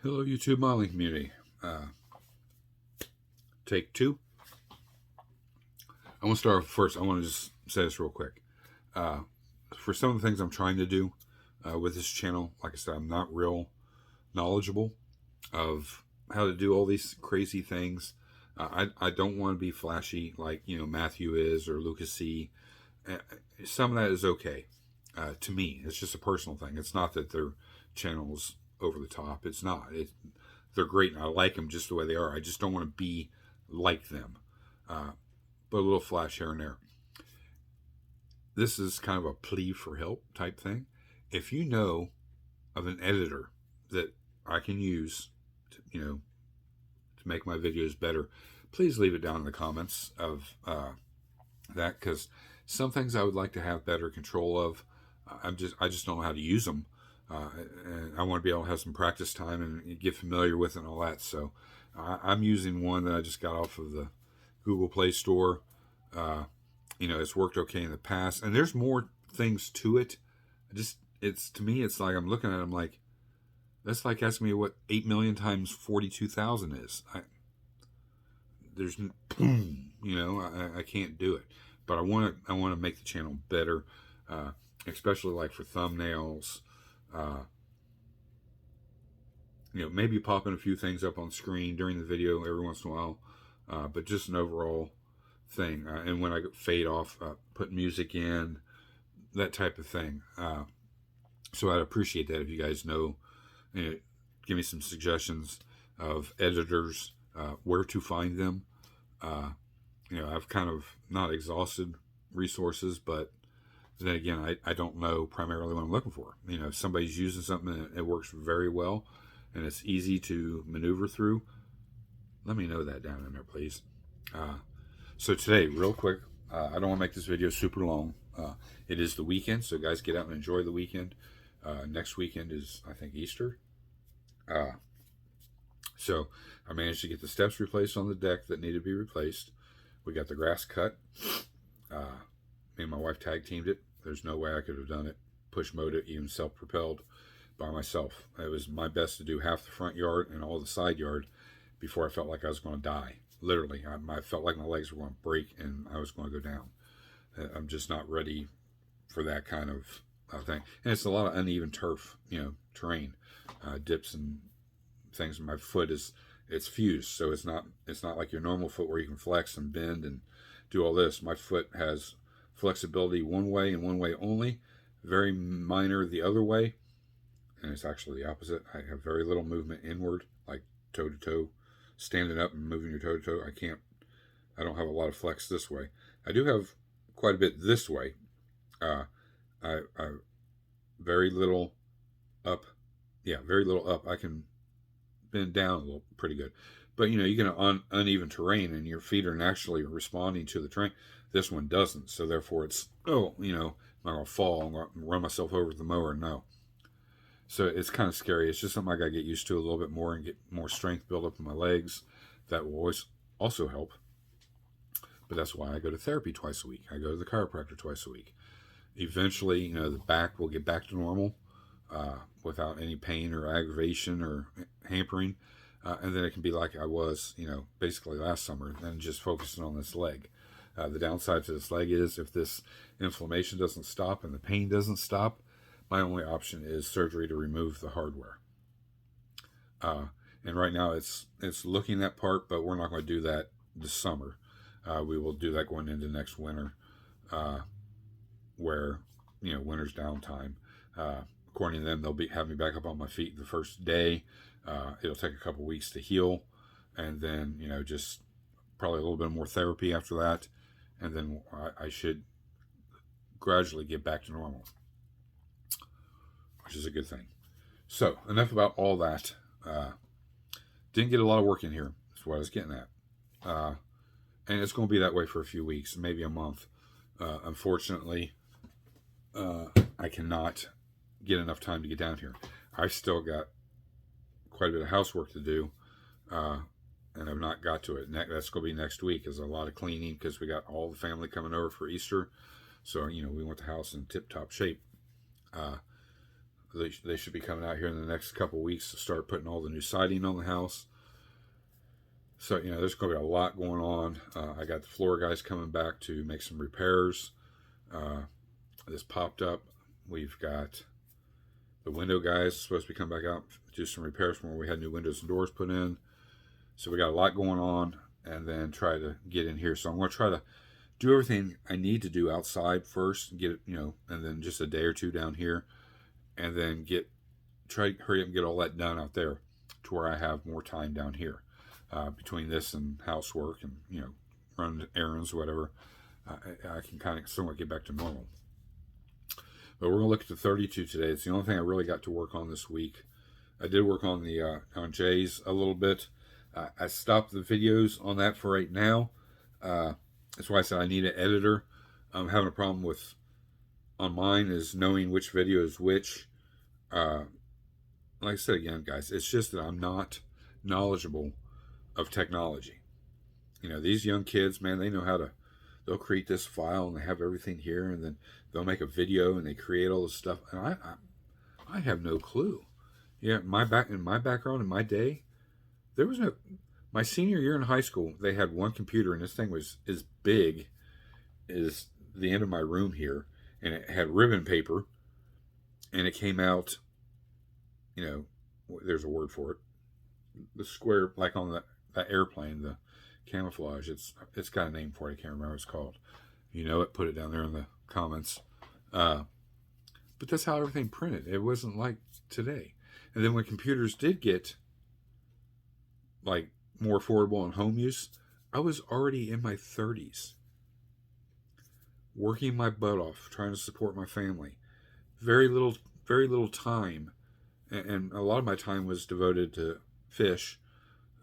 Hello, YouTube modeling community. Take two. I want to start off first. I want to just say this real quick. For some of the things I'm trying to do with this channel, like I said, I'm not real knowledgeable of how to do all these crazy things. I don't want to be flashy like Matthew is or Lucas C. Some of that is okay to me. It's just a personal thing. It's not that their channel's over the top. It's not. They're great, and I like them just the way they are. I just don't want to be like them. But a little flash here and there. This is kind of a plea for help type thing. If you know of an editor that I can use to make my videos better, please leave it down in the comments of that, because some things I would like to have better control of. I just don't know how to use them. And I want to be able to have some practice time and get familiar with it and all that. So I'm using one that I just got off of the Google Play Store. It's worked okay in the past, and there's more things to it. To me, it's like I'm looking at it, I'm like, that's like asking me what 8 million times 42,000 is. I can't do it, but I want to make the channel better, especially like for thumbnails. Maybe popping a few things up on screen during the video every once in a while, but just an overall thing. And when I fade off, put music in, that type of thing. So I'd appreciate that if you guys know, give me some suggestions of editors, where to find them. I've kind of not exhausted resources, but then again, I don't know primarily what I'm looking for. If somebody's using something and it works very well and it's easy to maneuver through, let me know that down in there, please. So today, real quick, I don't want to make this video super long. It is the weekend, so guys, get out and enjoy the weekend. Next weekend is, I think, Easter. So I managed to get the steps replaced on the deck that needed to be replaced. We got the grass cut. Me and my wife tag teamed it. There's no way I could have done it, push mowed it, even self-propelled by myself. It was my best to do half the front yard and all the side yard before I felt like I was going to die. Literally, I felt like my legs were going to break and I was going to go down. I'm just not ready for that kind of thing. And it's a lot of uneven turf, terrain, dips and things. My foot it's fused, so it's not like your normal foot where you can flex and bend and do all this. My foot has flexibility one way and one way only, very minor the other way, and it's actually the opposite. I have very little movement inward, like toe to toe, standing up and moving your toe to toe. I don't have a lot of flex this way. I do have quite a bit this way. I very little up. Yeah, very little up. I can bend down a little pretty good. But you get on uneven terrain and your feet are naturally responding to the terrain. This one doesn't, so therefore it's, am I going to fall? I'm going to run myself over with the mower? No. So it's kind of scary. It's just something I got to get used to a little bit more and get more strength built up in my legs. That will always also help. But that's why I go to therapy twice a week. I go to the chiropractor twice a week. Eventually, the back will get back to normal without any pain or aggravation or hampering. And then it can be like I was, basically last summer, and just focusing on this leg. The downside to this leg is if this inflammation doesn't stop and the pain doesn't stop, my only option is surgery to remove the hardware. And right now it's looking that part, but we're not going to do that this summer. We will do that going into next winter, where, winter's downtime. According to them, they'll have me back up on my feet the first day. It'll take a couple weeks to heal, and then, just probably a little bit more therapy after that. And then I should gradually get back to normal, which is a good thing. So enough about all that. Didn't get a lot of work in here. That's what I was getting at. And it's going to be that way for a few weeks, maybe a month. Unfortunately, I cannot get enough time to get down here. I've still got quite a bit of housework to do, and I've not got to it. That's going to be next week. There's a lot of cleaning because we got all the family coming over for Easter. So, we want the house in tip-top shape. They should be coming out here in the next couple weeks to start putting all the new siding on the house. So, there's going to be a lot going on. I got the floor guys coming back to make some repairs. This popped up. We've got the window guys supposed to be coming back out, do some repairs from where we had new windows and doors put in. So we got a lot going on, and then try to get in here. So I'm going to try to do everything I need to do outside first, and get it, and then just a day or two down here, and then try to hurry up and get all that done out there to where I have more time down here. Between this and housework and, run errands, whatever, I can kind of somewhat get back to normal. But we're going to look at the 32 today. It's the only thing I really got to work on this week. I did work on the on Jay's a little bit. I stopped the videos on that for right now. That's why I said I need an editor. I'm having a problem with, on mine, is knowing which video is which. Like I said again, guys, it's just that I'm not knowledgeable of technology. These young kids, man, they'll create this file and they have everything here, and then they'll make a video and they create all this stuff, and I have no clue. In my background in my day, there was no. My senior year in high school, they had one computer, and this thing was as big as the end of my room here, and it had ribbon paper, and it came out. There's a word for it. The square, like on that airplane, the camouflage. It's got a name for it. I can't remember what it's called. Put it down there in the comments. But that's how everything printed. It wasn't like today. And then when computers did get like more affordable in home use, I was already in my 30s, working my butt off, trying to support my family. Very little time, and a lot of my time was devoted to fish.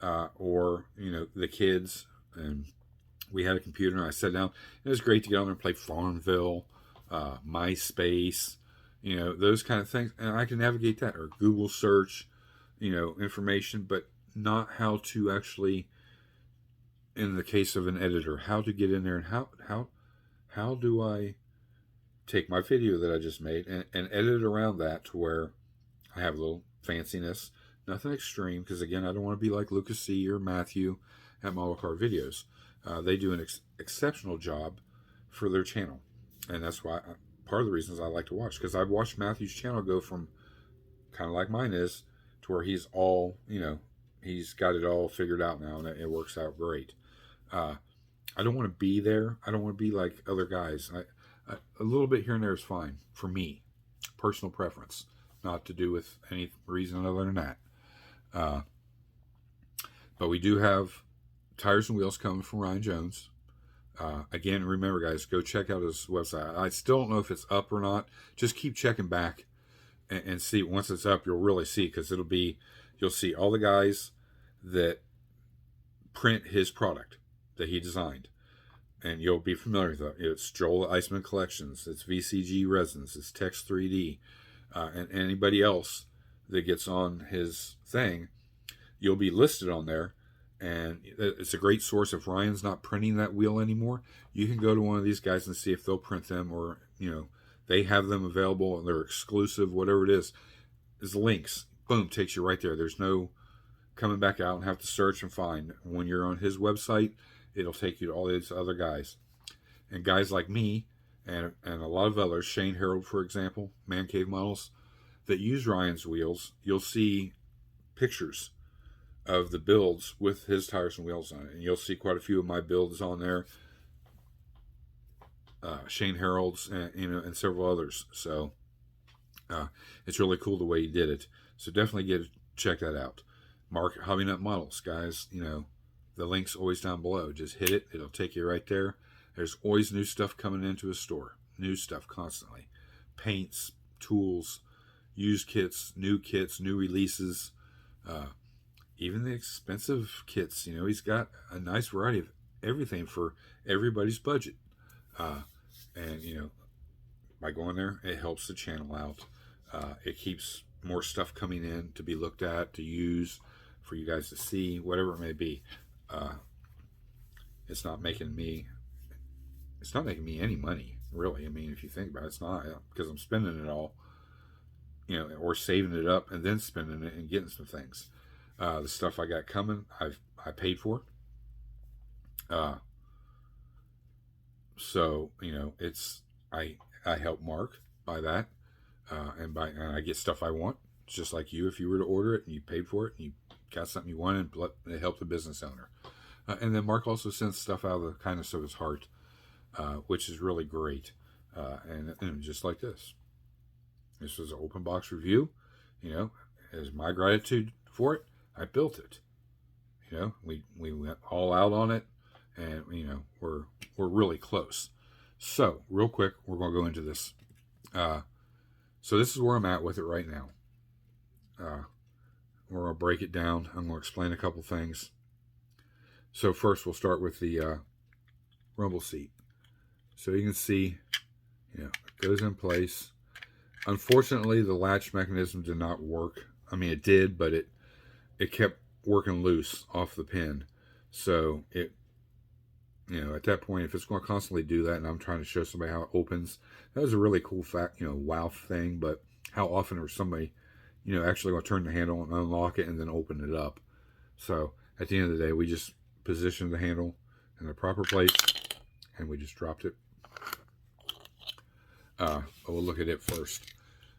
Or the kids, and we had a computer, and I sat down. It was great to get on there and play Farmville, MySpace, those kind of things, and I can navigate that, or Google search, information, but not how to actually, in the case of an editor, how to get in there, and how do I take my video that I just made and edit around that to where I have a little fanciness. Nothing extreme, because again, I don't want to be like Lucas C. or Matthew at Model Car Videos. They do an exceptional job for their channel, and that's why part of the reasons I like to watch, because I've watched Matthew's channel go from kind of like mine is to where he's all, he's got it all figured out now, and it works out great. I don't want to be there. I don't want to be like other guys. A little bit here and there is fine for me, personal preference, not to do with any reason other than that. But we do have tires and wheels coming from Ryan Jones. Again, remember, guys, go check out his website. I still don't know if it's up or not. Just keep checking back and see. Once it's up, you'll really see, because you'll see all the guys that print his product that he designed, and you'll be familiar with it. It's Joel Eisman Collections, it's VCG Resins, it's Text 3D, and anybody else that gets on his thing, you'll be listed on there. And it's a great source. If Ryan's not printing that wheel anymore, you can go to one of these guys and see if they'll print them, or they have them available and they're exclusive, whatever it is. There's links, boom, takes you right there. There's no coming back out and have to search and find. When you're on his website, it'll take you to all these other guys, and guys like me and a lot of others. Shane Harold, for example, Man Cave Models, that use Ryan's wheels. You'll see pictures of the builds with his tires and wheels on it, and you'll see quite a few of my builds on there, Shane Harold's, and several others. So it's really cool the way he did it. So definitely check that out. Mark Hobby Nut Models, guys. The link's always down below. Just hit it; it'll take you right there. There's always new stuff coming into his store. New stuff constantly. Paints, tools, used kits, new releases. Even the expensive kits, he's got a nice variety of everything for everybody's budget. And by going there, it helps the channel out. It keeps more stuff coming in to be looked at, to use, for you guys to see, whatever it may be. It's not making me any money, really. I mean, if you think about it, it's not, because I'm spending it all you know, or saving it up and then spending it and getting some things. The stuff I got coming, I paid for. So you know, it's I help Mark by that, and I get stuff I want, just like you. If you were to order it and you paid for it and you got something you wanted, and it helped the business owner. And then Mark also sends stuff out of the kindness of his heart, which is really great. And just like this. This was an open box review. You know, as my gratitude for it, I built it. You know, we went all out on it, and you know we're really close. So real quick, we're gonna go into this. So this is where I'm at with it right now. We're gonna break it down. I'm gonna explain a couple things. So first, we'll start with the rumble seat. So you can see, you know, it goes in place. Unfortunately, the latch mechanism did not work. I mean, it did, but it kept working loose off the pin. So it, you know, at that point, if it's going to constantly do that, and I'm trying to show somebody how it opens, that was a really cool fact, you know, wow thing. But how often is somebody, you know, actually going to turn the handle and unlock it and then open it up? So at the end of the day, we just positioned the handle in the proper place, and we just dropped it. We'll look at it first.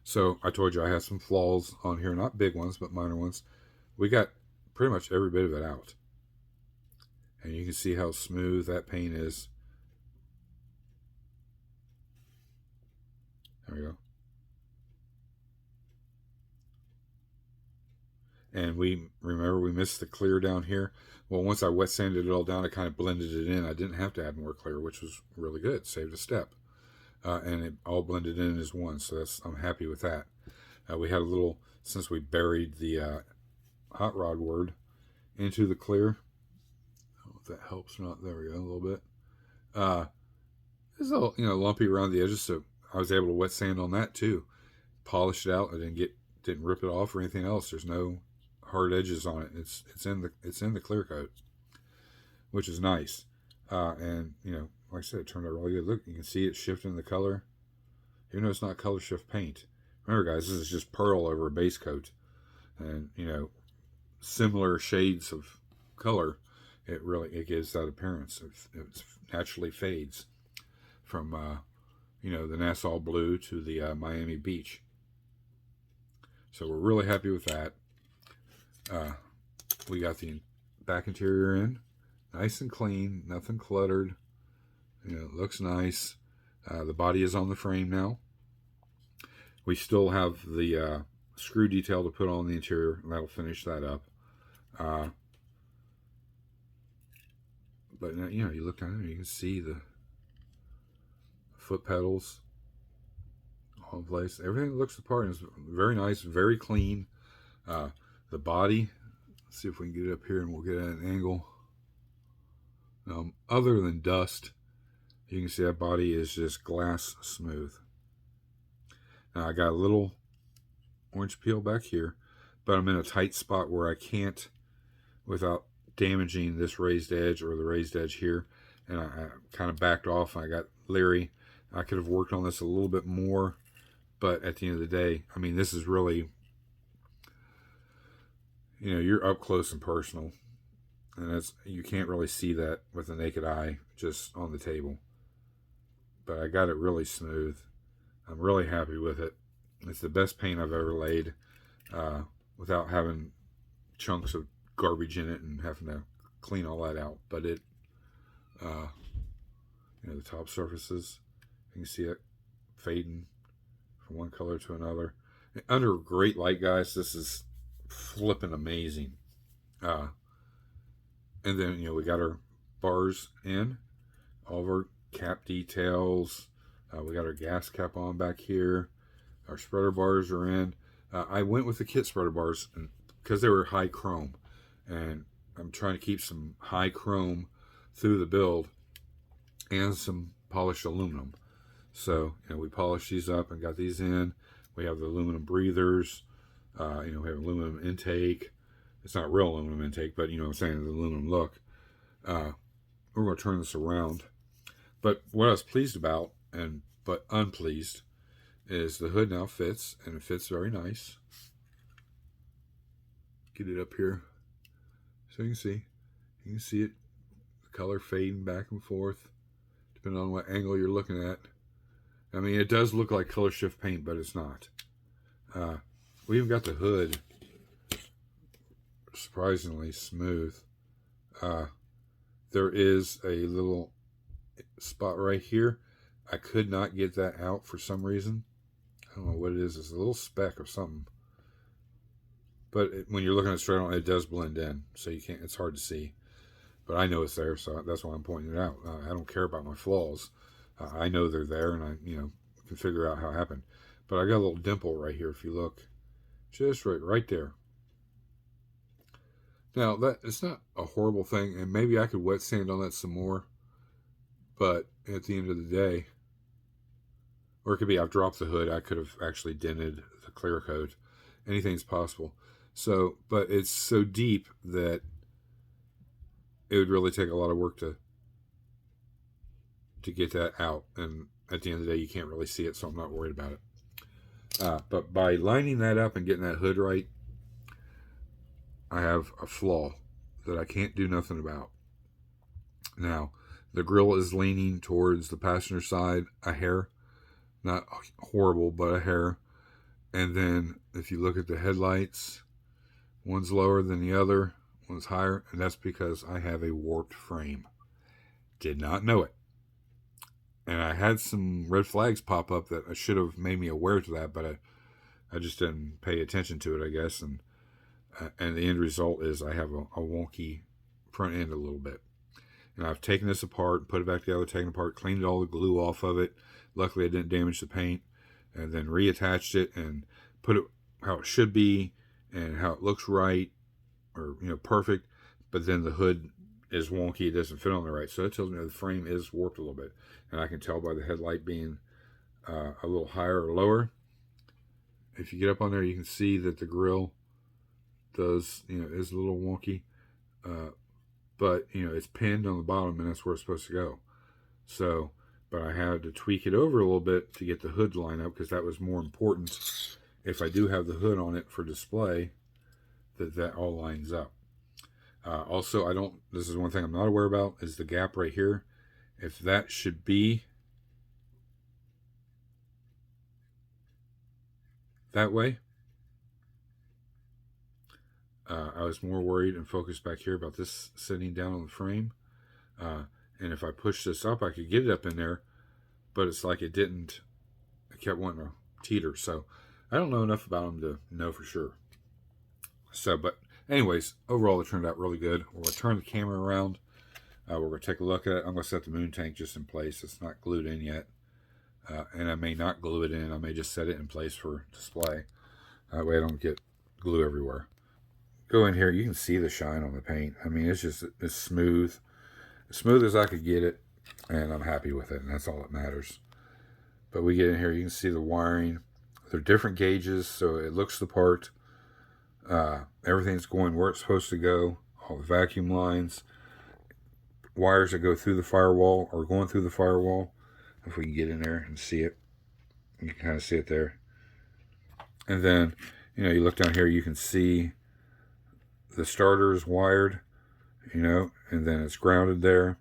So I told you I had some flaws on here, not big ones, but minor ones. We got pretty much every bit of it out. And you can see how smooth that paint is. There we go. And we missed the clear down here. Well, once I wet sanded it all down, I kind of blended it in. I didn't have to add more clear, which was really good. Saved a step. And it all blended in as one, so I'm happy with that. We had a little, since we buried the hot rod word into the clear. I don't know if that helps or not. There we go, a little bit. It's a little, you know, lumpy around the edges, so I was able to wet sand on that too. Polished it out. I didn't rip it off or anything else. There's no hard edges on it. It's in the clear coat, which is nice. And you know, like I said, it turned out really good. Look, you can see it shifting the color. Even though it's not color shift paint. Remember, guys, this is just pearl over a base coat. And, you know, similar shades of color, it gives that appearance. It naturally fades from, you know, the Nassau blue to the Miami beach. So we're really happy with that. We got the back interior in. Nice and clean, nothing cluttered. You know, it looks nice. The body is on the frame now. We still have the screw detail to put on the interior. That'll finish that up. But you know, you look down there, you can see the foot pedals all in place. Everything looks the part. It's very nice, very clean. The body. Let's see if we can get it up here, and we'll get at an angle. Other than dust, you can see that body is just glass smooth. Now I got a little orange peel back here, but I'm in a tight spot where I can't, without damaging this raised edge or the raised edge here, and I kind of backed off. I got leery. I could have worked on this a little bit more, but at the end of the day, I mean, this is really, you know, you're up close and personal, and you can't really see that with the naked eye just on the table. But I got it really smooth. I'm really happy with it. It's the best paint I've ever laid, without having chunks of garbage in it and having to clean all that out. But it, you know, the top surfaces, you can see it fading from one color to another. Under great light, guys, this is flipping amazing. And then, you know, we got our bars in, all of our cap details. We got our gas cap on back here. Our spreader bars are in. I went with the kit spreader bars because they were high chrome, and I'm trying to keep some high chrome through the build and some polished aluminum. So, you know, we polished these up and got these in. We have the aluminum breathers. You know, we have aluminum intake. It's not real aluminum intake, but you know what I'm saying, the aluminum look. We're going to turn this around. But what I was pleased about, but unpleased, is the hood now fits, and it fits very nice. Get it up here so you can see. You can see it, the color fading back and forth, depending on what angle you're looking at. I mean, it does look like color shift paint, but it's not. We even got the hood surprisingly smooth. There is a little spot right here. I could not get that out for some reason. I don't know what it is. It's a little speck of something. But when you're looking at it straight on, it does blend in, so you can't. It's hard to see. But I know it's there, so that's why I'm pointing it out. I don't care about my flaws. I know they're there, and I can figure out how it happened. But I got a little dimple right here. If you look, just right there. Now that it's not a horrible thing, and maybe I could wet sand on that some more. But at the end of the day, or it could be I've dropped the hood. I could have actually dented the clear coat. Anything's possible. So, but it's so deep that it would really take a lot of work to get that out. And at the end of the day, you can't really see it, so I'm not worried about it. But by lining that up and getting that hood right, I have a flaw that I can't do nothing about. Now, the grill is leaning towards the passenger side a hair. Not horrible, but a hair. And then if you look at the headlights, one's lower than the other, one's higher, and that's because I have a warped frame. Did not know it. And I had some red flags pop up that I should have made me aware to that, but I just didn't pay attention to it, I guess. And the end result is I have a wonky front end a little bit. And I've taken this apart, put it back together, taken it apart, cleaned all the glue off of it. Luckily, I didn't damage the paint. And then reattached it and put it how it should be and how it looks right, or perfect. But then the hood is wonky; it doesn't fit on the right, so it tells me the frame is warped a little bit, and I can tell by the headlight being a little higher or lower. If you get up on there, you can see that the grill does is a little wonky, but it's pinned on the bottom, and that's where it's supposed to go. So. But I had to tweak it over a little bit to get the hood to line up, because that was more important. If I do have the hood on it for display, that all lines up. Also, this is one thing I'm not aware about, is the gap right here. If that should be that way, I was more worried and focused back here about this sitting down on the frame. And if I push this up, I could get it up in there, but it's like it didn't. I kept wanting to teeter, so I don't know enough about them to know for sure. So, but anyways, overall it turned out really good. We're going to turn the camera around. We're going to take a look at it. I'm going to set the moon tank just in place. It's not glued in yet. And I may not glue it in. I may just set it in place for display. That way I don't get glue everywhere. Go in here. You can see the shine on the paint. I mean, it's smooth. As smooth as I could get it, and I'm happy with it, and that's all that matters. But we get in here, you can see the wiring. They're different gauges, so it looks the part. Everything's going where it's supposed to go. All the vacuum lines, wires that go through the firewall are going through the firewall. If we can get in there and see it, you can kind of see it there. And then, you look down here, you can see the starter is wired. And then it's grounded there.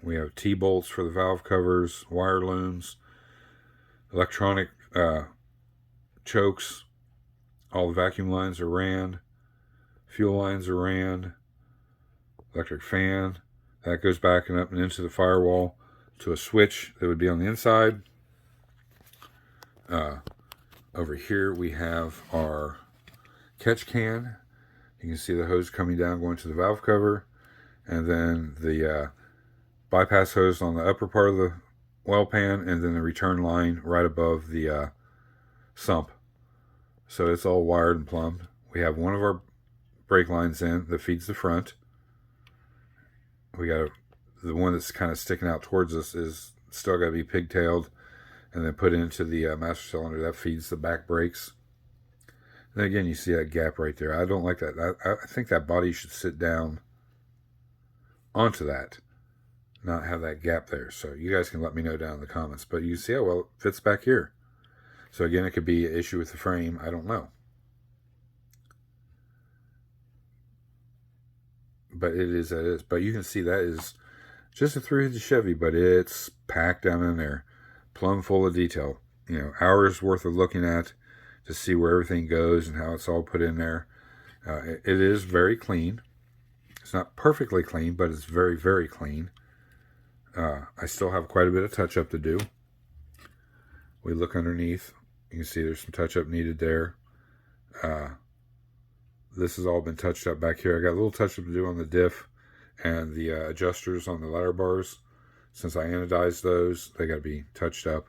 We have T-bolts for the valve covers, wire looms, electronic chokes. All the vacuum lines are ran. Fuel lines are ran. Electric fan. That goes back and up and into the firewall to a switch that would be on the inside. Over here we have our catch can. You can see the hose coming down going to the valve cover. And then the bypass hose on the upper part of the oil pan, and then the return line right above the sump. So it's all wired and plumbed. We have one of our brake lines in that feeds the front. We got the one that's kind of sticking out towards us is still got to be pigtailed and then put into the master cylinder that feeds the back brakes. And again, you see that gap right there. I don't like that. I think that body should sit down onto that, not have that gap there. So you guys can let me know down in the comments. But you see how well it fits back here. So again, it could be an issue with the frame. I don't know. But it is that it is. But you can see that is just a 350 Chevy, but it's packed down in there, plumb full of detail. You know, hours worth of looking at to see where everything goes and how it's all put in there. It is very clean. It's not perfectly clean, but it's very, very clean. I still have quite a bit of touch-up to do. We look underneath. You can see there's some touch-up needed there. This has all been touched up back here. I got a little touch-up to do on the diff and the adjusters on the ladder bars. Since I anodized those, they got to be touched up.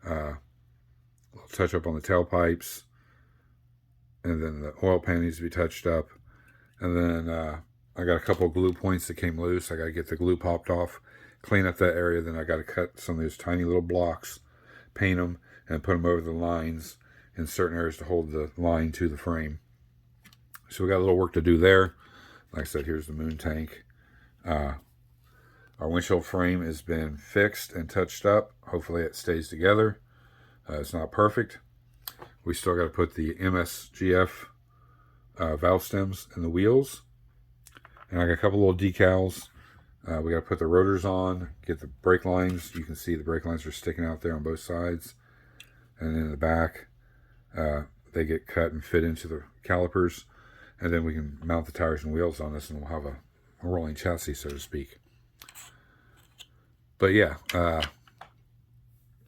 A little touch-up on the tailpipes. And then the oil pan needs to be touched up. And then I got a couple of glue points that came loose. I got to get the glue popped off, clean up that area. Then I got to cut some of those tiny little blocks, paint them, and put them over the lines in certain areas to hold the line to the frame. So we got a little work to do there. Like I said, here's the moon tank. Our windshield frame has been fixed and touched up. Hopefully it stays together. It's not perfect. We still got to put the MSGF valve stems in the wheels. And I got a couple little decals. We got to put the rotors on, get the brake lines. You can see the brake lines are sticking out there on both sides. And then in the back, they get cut and fit into the calipers. And then we can mount the tires and wheels on this, and we'll have a rolling chassis, so to speak. But yeah,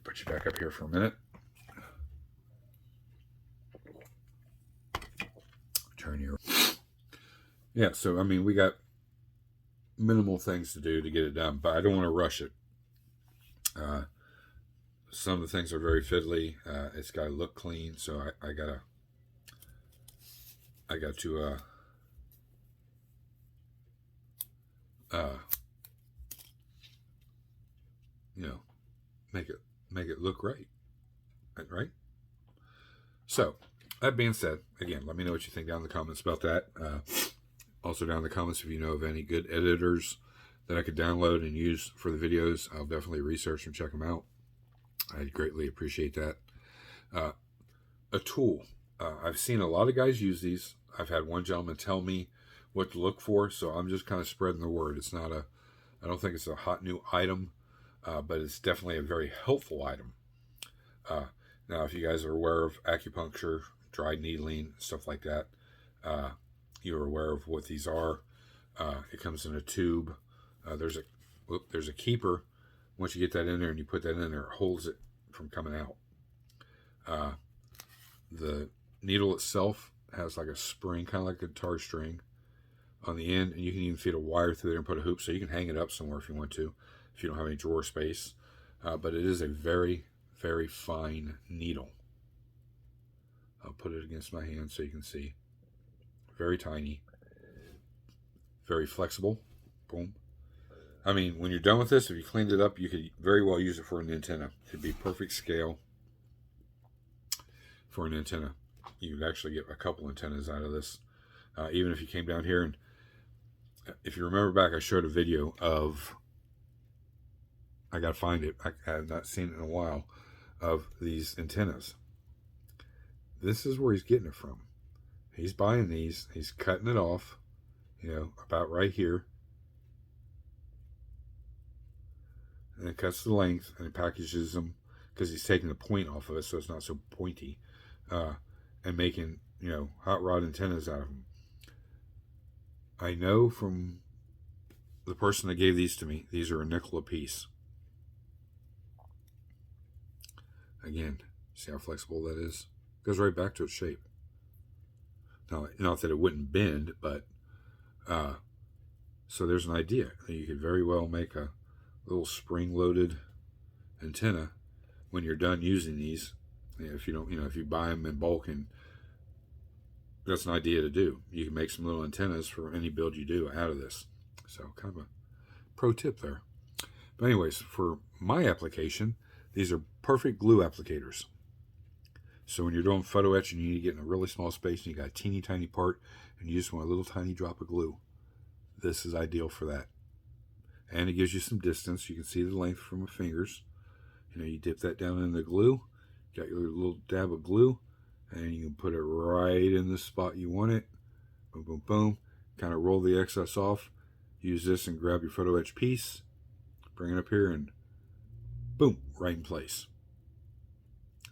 put you back up here for a minute. Turn you. Yeah, so I mean, we got minimal things to do to get it done, but I don't want to rush it. Some of the things are very fiddly. It's got to look clean, so I got to you know, make it look right. So that being said, again, let me know what you think down in the comments about that. Also down in the comments if you know of any good editors that I could download and use for the videos. I'll definitely research and check them out. I'd greatly appreciate that. A tool. I've seen a lot of guys use these. I've had one gentleman tell me what to look for, so I'm just kind of spreading the word. It's not I don't think it's a hot new item, but it's definitely a very helpful item. Now, if you guys are aware of acupuncture, dry needling, stuff like that, you're aware of what these are. It comes in a tube. There's a keeper. Once you get that in there and you put that in there, it holds it from coming out. The needle itself has like a spring, kind of like a guitar string on the end, and you can even feed a wire through there and put a hoop, so you can hang it up somewhere if you want to, if you don't have any drawer space. But it is a very, very fine needle. I'll put it against my hand so you can see. Very tiny, very flexible. Boom. I mean, when you're done with this, if you cleaned it up, you could very well use it for an antenna. It'd be perfect scale for an antenna. You'd actually get a couple antennas out of this. Even if you came down here, and if you remember back, I showed a video of, I gotta find it, I have not seen it in a while, of these antennas. This is where he's getting it from. He's buying these, he's cutting it off, about right here, and it cuts the length, and it packages them, because he's taking the point off of it so it's not so pointy, and making, hot rod antennas out of them. I know from the person that gave these to me, these are a nickel a piece. Again, see how flexible that is? It goes right back to its shape. Now, not that it wouldn't bend, but so there's an idea. You could very well make a little spring-loaded antenna when you're done using these. If you don't, if you buy them in bulk, and that's an idea to do. You can make some little antennas for any build you do out of this. So kind of a pro tip there. But anyways, for my application, these are perfect glue applicators. So when you're doing photo etch and you need to get in a really small space and you got a teeny tiny part and you just want a little tiny drop of glue, this is ideal for that. And it gives you some distance. You can see the length from my fingers. You dip that down in the glue, Got your little dab of glue, and you can put it right in the spot you want it. Boom, boom, boom. Kind of roll the excess off. Use this and grab your photo etch piece. Bring it up here and boom, right in place.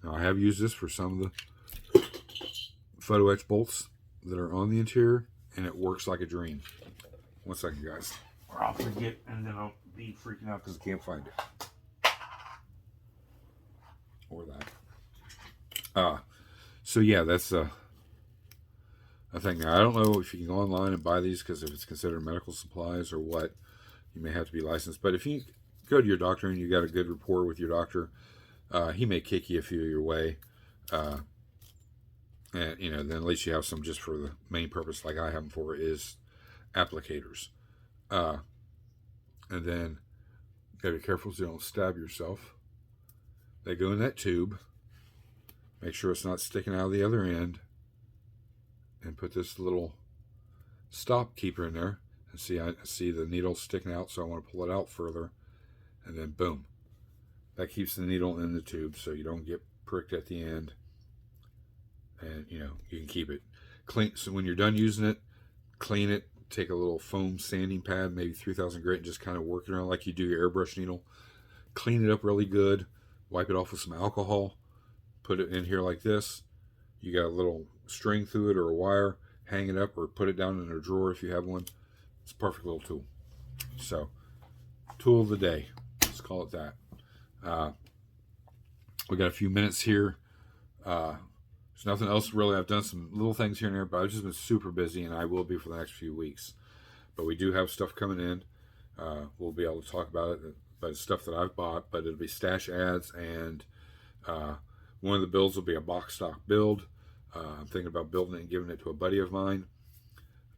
Now I have used this for some of the photo etch bolts that are on the interior, and it works like a dream. One second, guys. Or I'll forget, and then I'll be freaking out because I can't find it. Or that. So yeah, that's a thing. Now, I don't know if you can go online and buy these, because if it's considered medical supplies or what, you may have to be licensed. But if you go to your doctor and you got a good rapport with your doctor, he may kick you a few your way. And, then at least you have some just for the main purpose, like I have them for, is applicators. And then you gotta be careful so you don't stab yourself. They go in that tube. Make sure it's not sticking out of the other end. And put this little stop keeper in there. And see, I see the needle sticking out, so I want to pull it out further. And then boom. That keeps the needle in the tube so you don't get pricked at the end. And, you can keep it clean. So when you're done using it, clean it. Take a little foam sanding pad, maybe 3000 grit, and just kind of work it around like you do your airbrush needle. Clean it up really good. Wipe it off with some alcohol. Put it in here like this. You got a little string through it or a wire. Hang it up or put it down in a drawer if you have one. It's a perfect little tool. So, tool of the day. Let's call it that. We got a few minutes here. There's nothing else really. I've done some little things here and there, but I've just been super busy, and I will be for the next few weeks. But we do have stuff coming in. We'll be able to talk about it, but it's stuff that I've bought, but it'll be stash ads, and one of the builds will be a box stock build. I'm thinking about building it and giving it to a buddy of mine.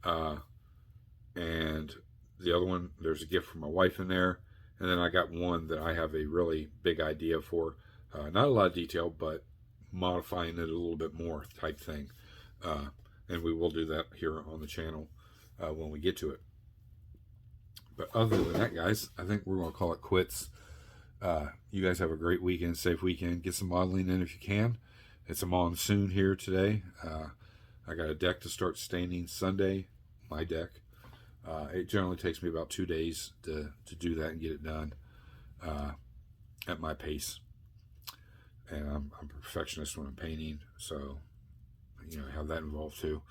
And the other one, there's a gift from my wife in there. And then I got one that I have a really big idea for. Not a lot of detail, but modifying it a little bit more type thing. And we will do that here on the channel when we get to it. But other than that, guys, I think we're going to call it quits. You guys have a great weekend, safe weekend. Get some modeling in if you can. It's a monsoon here today. I got a deck to start staining Sunday, my deck. It generally takes me about 2 days to do that and get it done at my pace. And I'm a perfectionist when I'm painting, so have that involved too.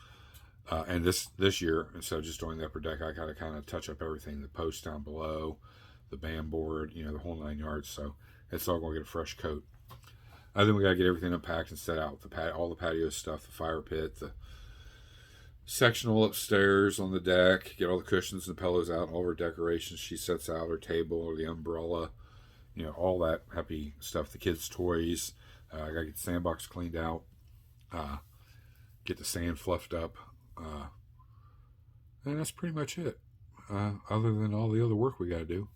And this year, instead of just doing the upper deck, I got to kind of touch up everything, the posts down below, the band board, the whole 9 yards. So it's all going to get a fresh coat. I think we got to get everything unpacked and set out. All the patio stuff, the fire pit, the sectional upstairs on the deck, get all the cushions and pillows out, all her decorations she sets out, her table or the umbrella, all that happy stuff, the kids' toys. I got to get the sandbox cleaned out, get the sand fluffed up, and that's pretty much it, other than all the other work we got to do.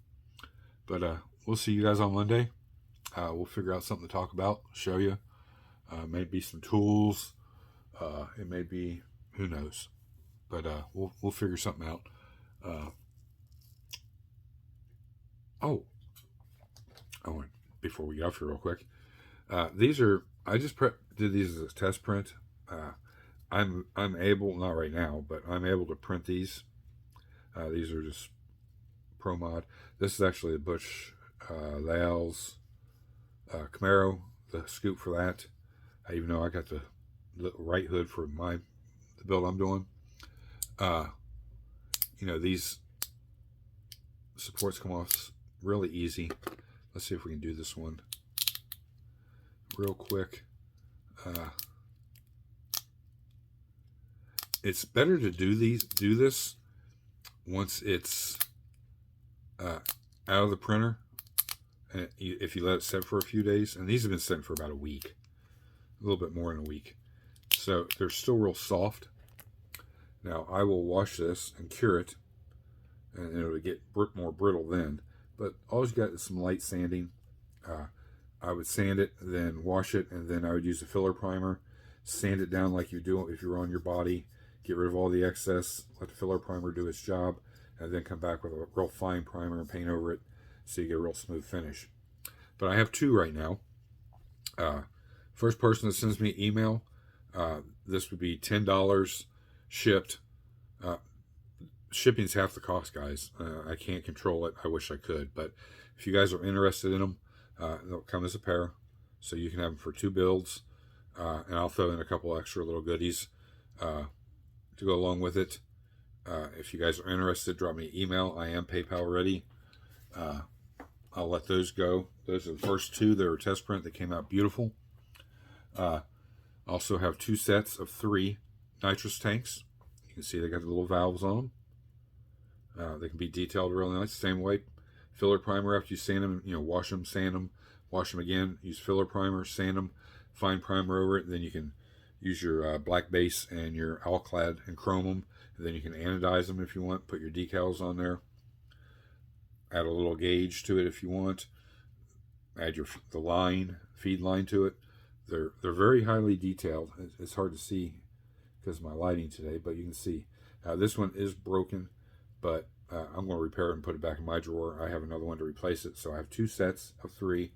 But we'll see you guys on Monday. We'll figure out something to talk about, show you. Maybe some tools. It may be, who knows. But we'll figure something out. Before we get off here real quick. These are, I just did these as a test print. I'm able, not right now, but I'm able to print these. These are just Pro Mod. This is actually a Bush Lyle's Camaro, the scoop for that. Even though I got the right hood for the build I'm doing. These supports come off really easy. Let's see if we can do this one real quick. It's better to do this once it's out of the printer. And if you let it sit for a few days, and these have been sitting for about a week, a little bit more than a week, so they're still real soft. Now I will wash this and cure it, and it'll get more brittle then. But all you got is some light sanding. I would sand it, then wash it, and then I would use a filler primer, sand it down like you do if you're on your body, get rid of all the excess, let the filler primer do its job, and then come back with a real fine primer and paint over it so you get a real smooth finish. But I have two right now. First person that sends me email, this would be $10 shipped. Shipping's half the cost, guys. I can't control it. I wish I could, but if you guys are interested in them, they'll come as a pair, so you can have them for 2 builds, and I'll throw in a couple extra little goodies to go along with it. If you guys are interested, drop me an email. I am PayPal ready. I'll let those go. Those are the first 2 that are test print that came out beautiful. Also have 2 sets of 3 nitrous tanks. You can see they got the little valves on them. They can be detailed really nice. Same way, filler primer after you sand them, wash them, sand them, wash them again. Use filler primer, sand them, fine primer over it. Then you can use your black base and your alclad and chrome them. And then you can anodize them if you want. Put your decals on there. Add a little gauge to it if you want. Add the line, feed line to it. They're very highly detailed. It's hard to see because of my lighting today, but you can see this one is broken. But I'm going to repair it and put it back in my drawer. I have another one to replace it. So I have 2 sets of 3.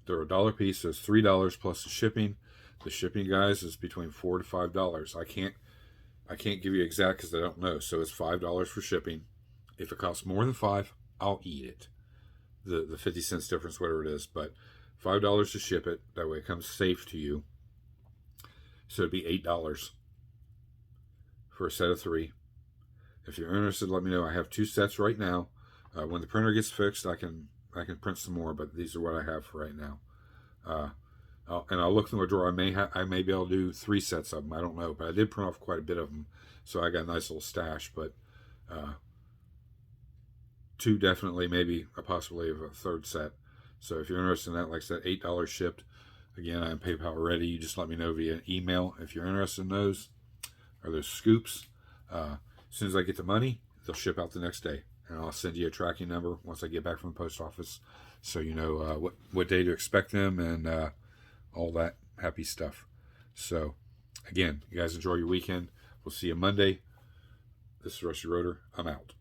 They're $1 a piece, so it's $3 plus the shipping. The shipping, guys, is between $4 to $5. I can't give you exact because I don't know. So it's $5 for shipping. If it costs more than $5, I'll eat it. The 50 cents difference, whatever it is. But $5 to ship it. That way it comes safe to you. So it'd be $8 for a set of 3. If you're interested, let me know. I have 2 sets right now. When the printer gets fixed, I can print some more, but these are what I have for right now. And I'll look through my drawer. I may be able to do 3 sets of them. I don't know, but I did print off quite a bit of them, so I got a nice little stash. But 2 definitely, maybe a possibility of a 3rd set. So if you're interested in that, like I said, $8 shipped. Again, I'm PayPal ready. You just let me know via email if you're interested in those or those scoops. As soon as I get the money, they'll ship out the next day. And I'll send you a tracking number once I get back from the post office so you know what day to expect them and all that happy stuff. So, again, you guys enjoy your weekend. We'll see you Monday. This is Rusty Rotor. I'm out.